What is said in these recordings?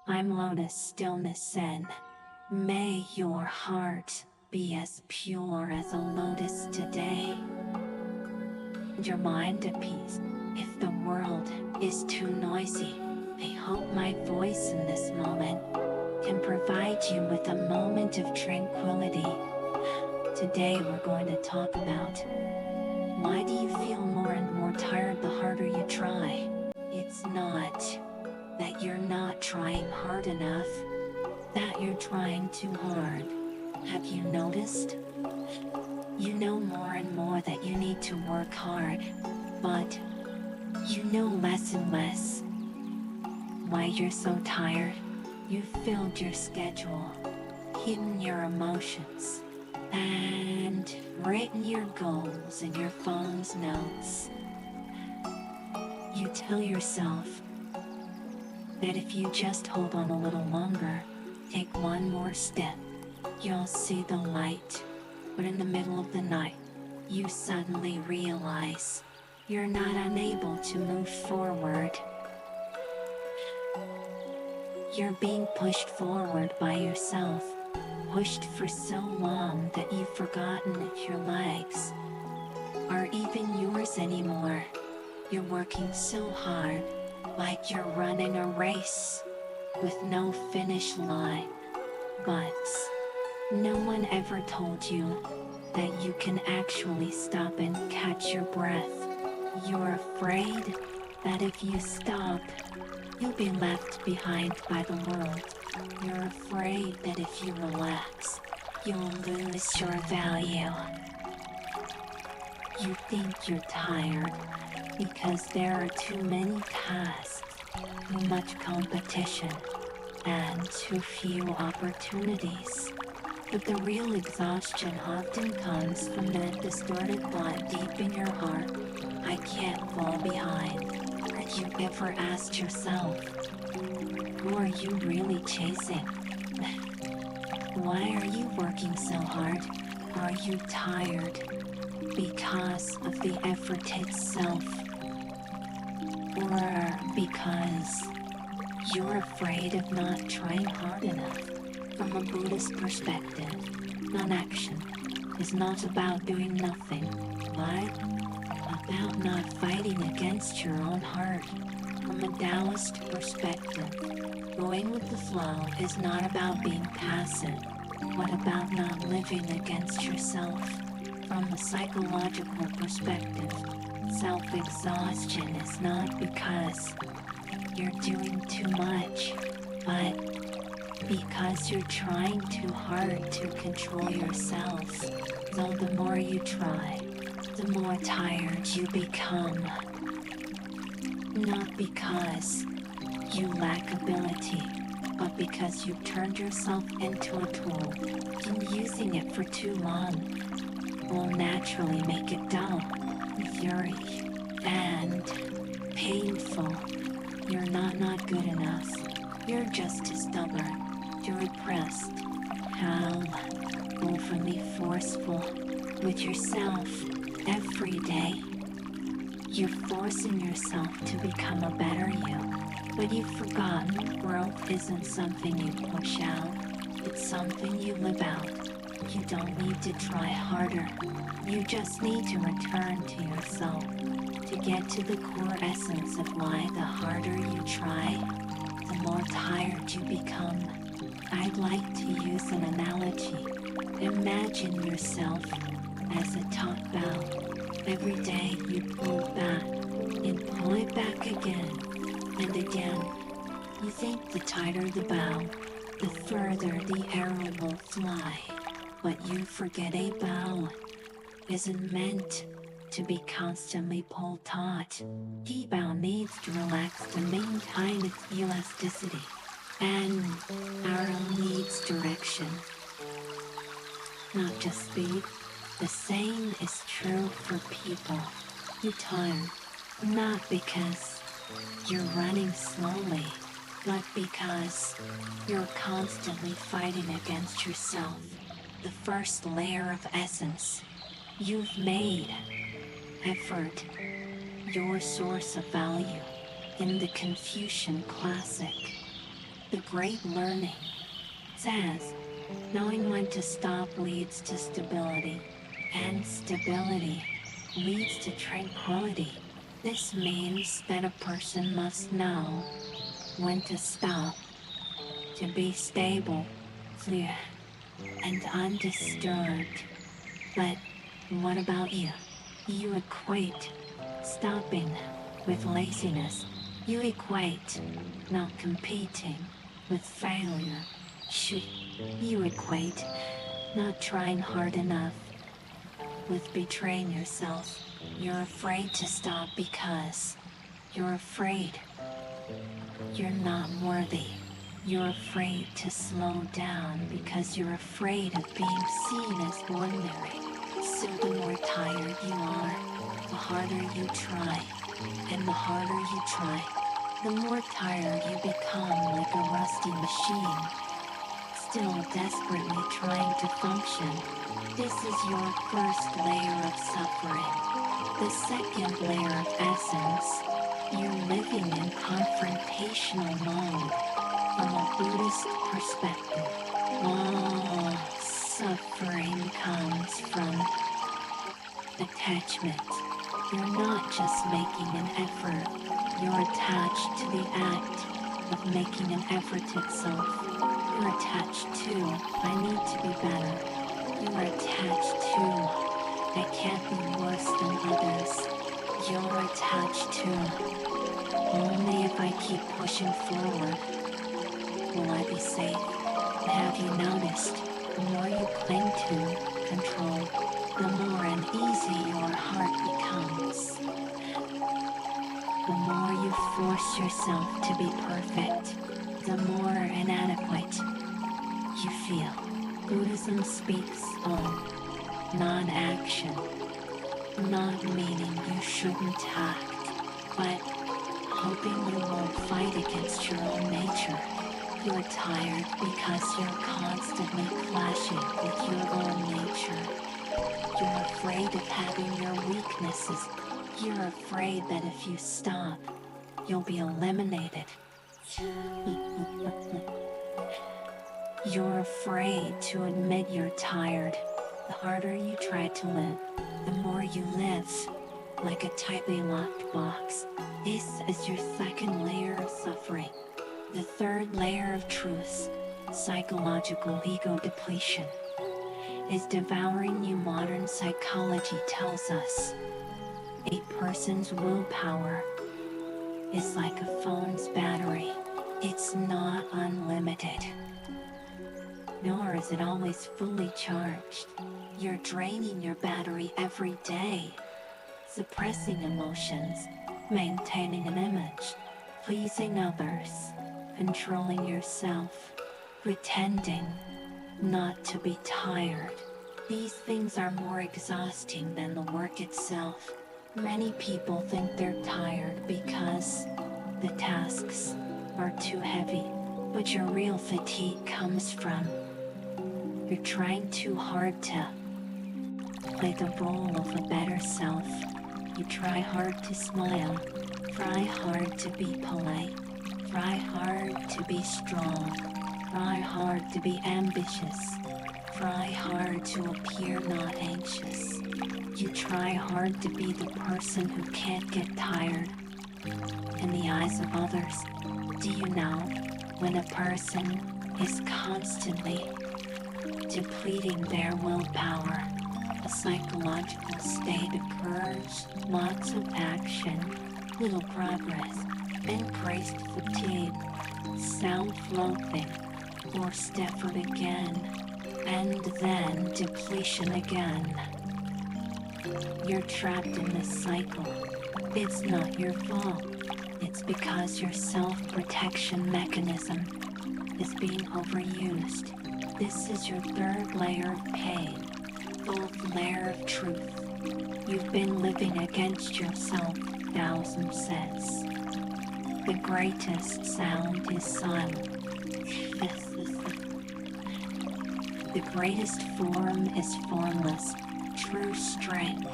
I'm Lotus, Stillness, and may your heart be as pure as a lotus today, and your mind at peace. If the world is too noisy, I hope my voice in this moment can provide you with a moment of tranquility. Today we're going to talk about, why do you feel more and more tired the harder you try? It's not that you're not trying hard enough, that you're trying too hard. Have you noticed? You know more and more that you need to work hard, but you know less and less. Why you're so tired? You've filled your schedule, hidden your emotions, and written your goals in your phone's notes. You tell yourself that if you just hold on a little longer, take one more step, you'll see the light. But in the middle of the night, you suddenly realize you're not unable to move forward. You're being pushed forward by yourself, pushed for so long that you've forgotten if your legs are even yours anymore. You're working so hard, like you're running a race with no finish line. But no one ever told you that you can actually stop and catch your breath. You're afraid that if you stop, you'll be left behind by the world. You're afraid that if you relax, you'll lose your value. You think you're tired because there are too many tasks, too much competition, and too few opportunities. But the real exhaustion often comes from that distorted thought deep in your heart, I can't fall behind. Have you ever asked yourself, who are you really chasing? Why are you working so hard? Are you tired because of the effort itself? Or because you're afraid of not trying hard enough? From a Buddhist perspective, non-action is not about doing nothing, but about not fighting against your own heart. From a Taoist perspective, going with the flow is not about being passive, but about not living against yourself. From a psychological perspective, self-exhaustion is not because you're doing too much, but because you're trying too hard to control yourself. So the more you try, the more tired you become. Not because you lack ability, but because you've turned yourself into a tool, and using it for too long will naturally make it dull, fury, and painful. You're not good enough. You're just too stubborn. You're repressed. How overly forceful with yourself every day. You're forcing yourself to become a better you, but you've forgotten growth isn't something you push out. It's something you live out. You don't need to try harder. You just need to return to yourself to get to the core essence of why the harder you try, the more tired you become. I'd like to use an analogy. Imagine yourself as a top bow. Every day you pull it back and pull it back again and again. You think the tighter the bow, the further the arrow will fly. But you forget a bow isn't meant to be constantly pulled taut. The bow needs to relax to maintain its elasticity. And arrow needs direction, not just speed. The same is true for people. You're tired, not because you're running slowly, but because you're constantly fighting against yourself. The first layer of essence you've made, effort, your source of value in the Confucian classic. The great learning says, knowing when to stop leads to stability, and stability leads to tranquility. This means that a person must know when to stop, to be stable, clear, and undisturbed. But what about you? You equate stopping with laziness. You equate not competing with failure. You equate not trying hard enough with betraying yourself. You're afraid to stop because you're afraid you're not worthy. You're afraid to slow down because you're afraid of being seen as ordinary. So the more tired you are, the harder you try. And the harder you try, the more tired you become, like a rusty machine, still desperately trying to function. This is your first layer of suffering. The second layer of essence, you're living in confrontational mode from a Buddhist perspective. All suffering comes from attachment. You're not just making an effort, you're attached to the act of making an effort itself. You're attached to, I need to be better. You're attached to, I can't be worse than others. You're attached to, only if I keep pushing forward will I be safe. Have you noticed, the more you cling to control, the more uneasy your heart becomes. The more you force yourself to be perfect, the more inadequate you feel. Buddhism speaks of non-action, not meaning you shouldn't act, but hoping you won't fight against your own nature. You're tired because you're constantly clashing with your own nature. You're afraid of having your weaknesses. You're afraid that if you stop, you'll be eliminated. You're afraid to admit you're tired. The harder you try to live, the more you live like a tightly locked box. This is your second layer of suffering. The third layer of truth, psychological ego depletion, is devouring you. Modern psychology tells us a person's willpower is like a phone's battery. It's not unlimited, nor is it always fully charged. You're draining your battery every day, suppressing emotions, maintaining an image, pleasing others, controlling yourself, pretending not to be tired. These things are more exhausting than the work itself. Many people think they're tired because the tasks are too heavy, but your real fatigue comes from you're trying too hard to play the role of a better self. You try hard to smile, try hard to be polite, try hard to be strong, try hard to be ambitious, try hard to appear not anxious. You try hard to be the person who can't get tired in the eyes of others. Do you know when a person is constantly depleting their willpower, a psychological state occurs? Lots of action, little progress, increased fatigue, self-loathing, forced effort again, and then depletion again. You're trapped in this cycle. It's not your fault. It's because your self-protection mechanism is being overused. This is your third layer of pain, fourth layer of truth. You've been living against yourself, Taoism says. The greatest sound is silence. The greatest form is formless. True strength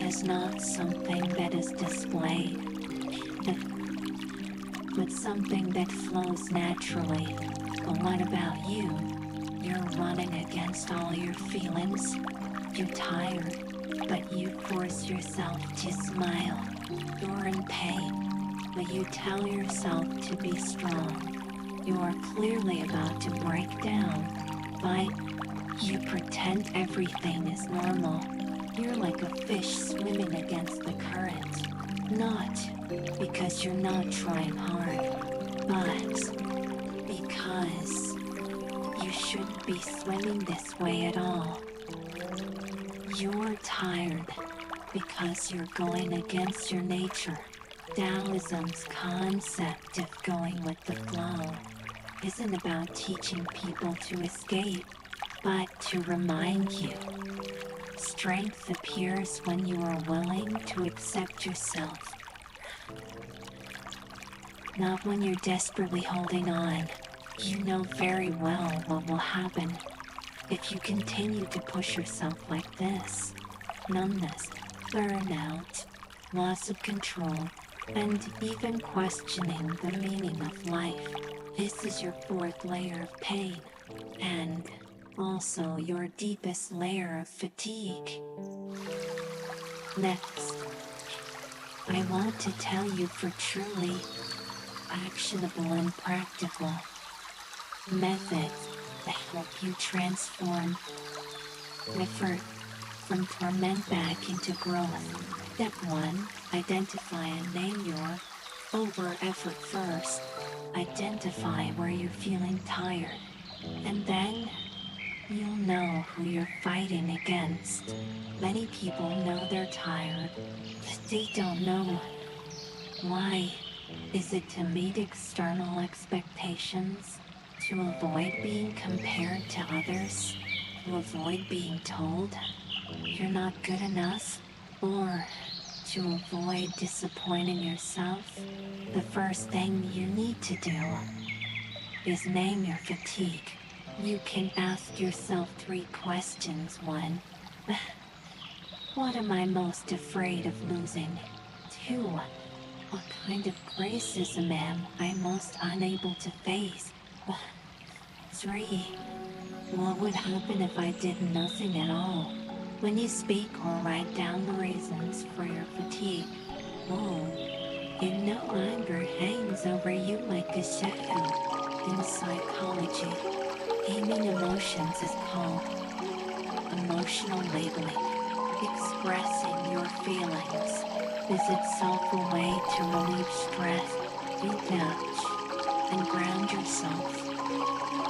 is not something that is displayed, but something that flows naturally. But what about you? You're running against all your feelings. You're tired, but you force yourself to smile. You're in pain, but you tell yourself to be strong. You are clearly about to break down, but you pretend everything is normal. You're like a fish swimming against the current. Not because you're not trying hard, but because you shouldn't be swimming this way at all. You're tired because you're going against your nature. Taoism's concept of going with the flow isn't about teaching people to escape, but to remind you. Strength appears when you are willing to accept yourself, not when you're desperately holding on. You know very well what will happen if you continue to push yourself like this. Numbness, burnout, loss of control, and even questioning the meaning of life. This is your fourth layer of pain, and also your deepest layer of fatigue. Next, I want to tell you for truly actionable and practical methods that help you transform effort from torment back into growth. Step 1. Identify and name your over-effort first. Identify where you're feeling tired, and then you'll know who you're fighting against. Many people know they're tired, but they don't know why. Is it to meet external expectations? To avoid being compared to others? To avoid being told you're not good enough? Or to avoid disappointing yourself? The first thing you need to do is name your fatigue. You can ask yourself 3 questions. 1. What am I most afraid of losing? 2. What kind of racism am I most unable to face? 3. What would happen if I did nothing at all? When you speak or write down the reasons for your fatigue, you know anger hangs over you like a shadow. In psychology, naming emotions is called emotional labeling. Expressing your feelings is itself a way to relieve stress, detach, and ground yourself.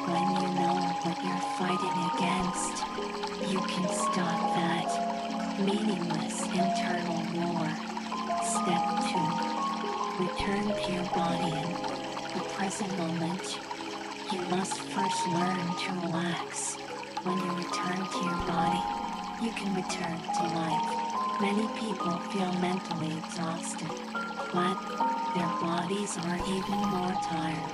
When you know what you're fighting against, you can stop that meaningless internal war. Step 2. Return to your body in the present moment. You must first learn to relax. When you return to your body, you can return to life. Many people feel mentally exhausted, but their bodies are even more tired.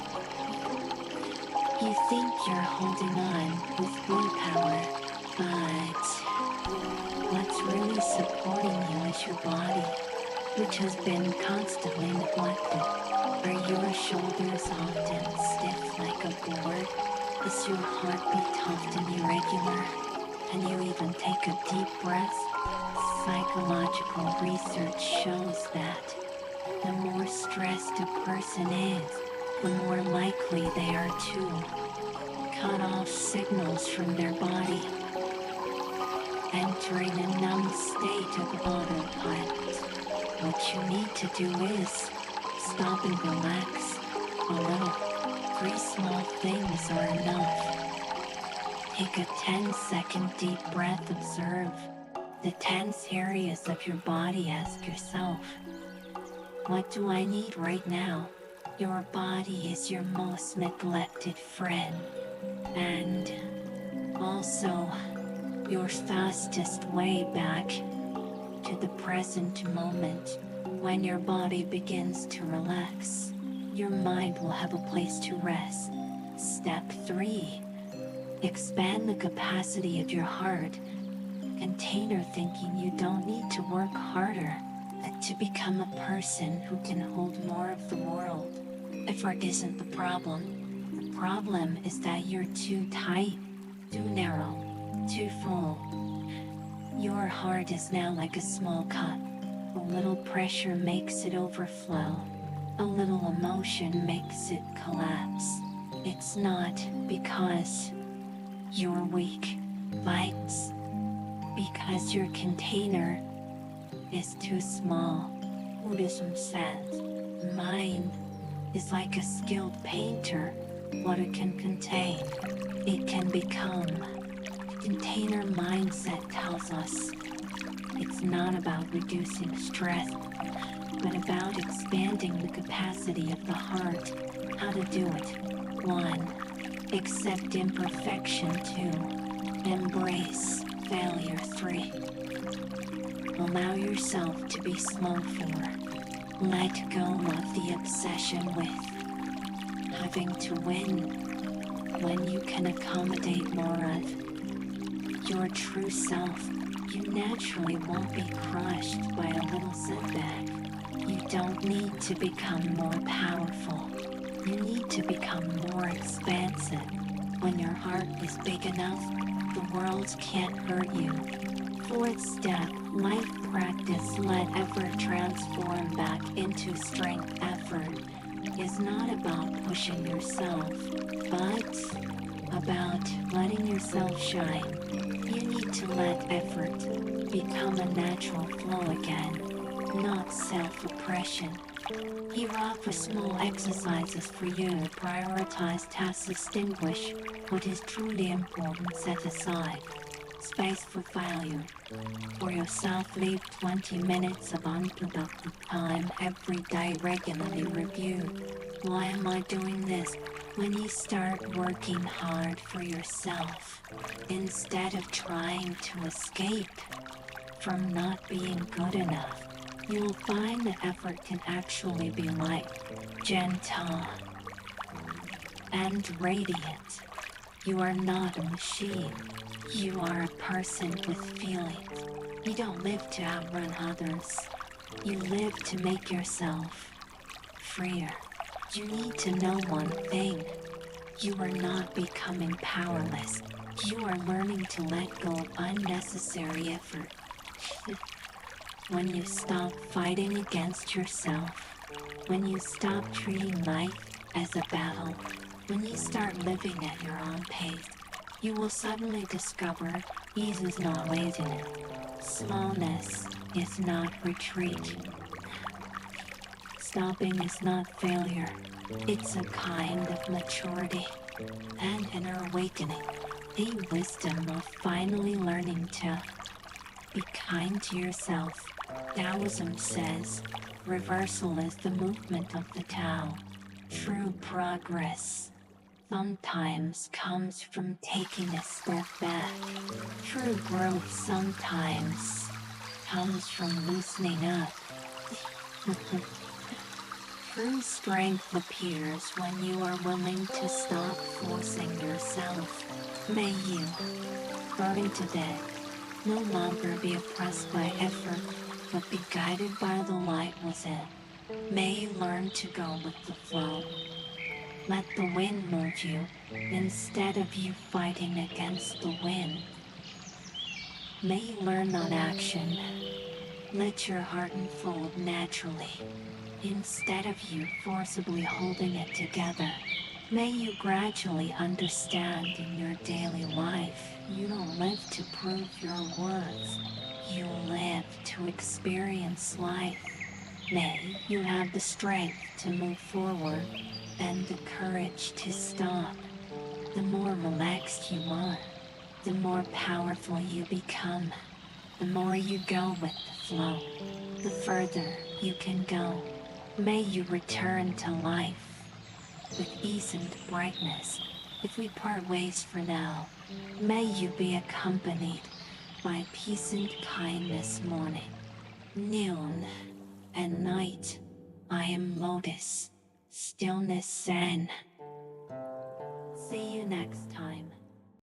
You think you're holding on with willpower, but what's really supporting you is your body, which has been constantly neglected. Are your shoulders often stiff like a board? Is your heartbeat often irregular? Can you even take a deep breath? Psychological research shows that the more stressed a person is, the more likely they are to cut off signals from their body, entering a numb state of autopilot. What you need to do is stop and relax a little. 3 small things are enough. Take a 10-second deep breath. Observe the tense areas of your body. Ask yourself, what do I need right now? Your body is your most neglected friend, and also your fastest way back to the present moment. When your body begins to relax, your mind will have a place to rest. Step 3. Expand the capacity of your heart. Container thinking. You don't need to work harder to become a person who can hold more of the world. Effort isn't the problem. The problem is that you're too tight, too narrow, too full. Your heart is now like a small cup. A little pressure makes it overflow. A little emotion makes it collapse. It's not because you're weak, but because your container is too small. Buddhism says, mind is like a skilled painter. What it can contain, it can become. Container mindset tells us it's not about reducing stress, but about expanding the capacity of the heart. How to do it? 1. Accept imperfection. 2. Embrace failure. 3. Allow yourself to be slow. 4. Let go of the obsession with having to win when you can accommodate more of your true self. You naturally won't be crushed by a little setback. You don't need to become more powerful. You need to become more expansive. When your heart is big enough, the world can't hurt you. 4th step, life practice. Let effort transform back into strength. Effort is not about pushing yourself, but about letting yourself shine. You need to let effort become a natural flow again, not self-oppression. Here are small exercises for you to prioritize tasks. Distinguish what is truly important. Set aside space for failure. For yourself, leave 20 minutes of unproductive time every day. Regularly review. Why am I doing this? When you start working hard for yourself, instead of trying to escape from not being good enough, you'll find that effort can actually be light, gentle, and radiant. You are not a machine. You are a person with feelings. You don't live to outrun others. You live to make yourself freer. You need to know one thing. You are not becoming powerless. You are learning to let go of unnecessary effort. When you stop fighting against yourself, when you stop treating life as a battle, when you start living at your own pace, you will suddenly discover ease is not laziness. Slowness is not retreat. Stopping is not failure. It's a kind of maturity and inner awakening. A wisdom of finally learning to be kind to yourself. Taoism says, reversal is the movement of the Tao. True progress sometimes comes from taking a step back. True growth sometimes comes from loosening up. True strength appears when you are willing to stop forcing yourself. May you, starting today, no longer be oppressed by effort, but be guided by the light within. May you learn to go with the flow. Let the wind move you, instead of you fighting against the wind. May you learn non-action. Let your heart unfold naturally, instead of you forcibly holding it together. May you gradually understand in your daily life, you don't live to prove your worth. You live to experience life. May you have the strength to move forward and the courage to stop. The more relaxed you are, the more powerful you become. The more you go with the flow, the further you can go. May you return to life with ease and brightness. If we part ways for now, may you be accompanied by peace and kindness morning, noon, and night. I am Lotus, Stillness Zen. See you next time.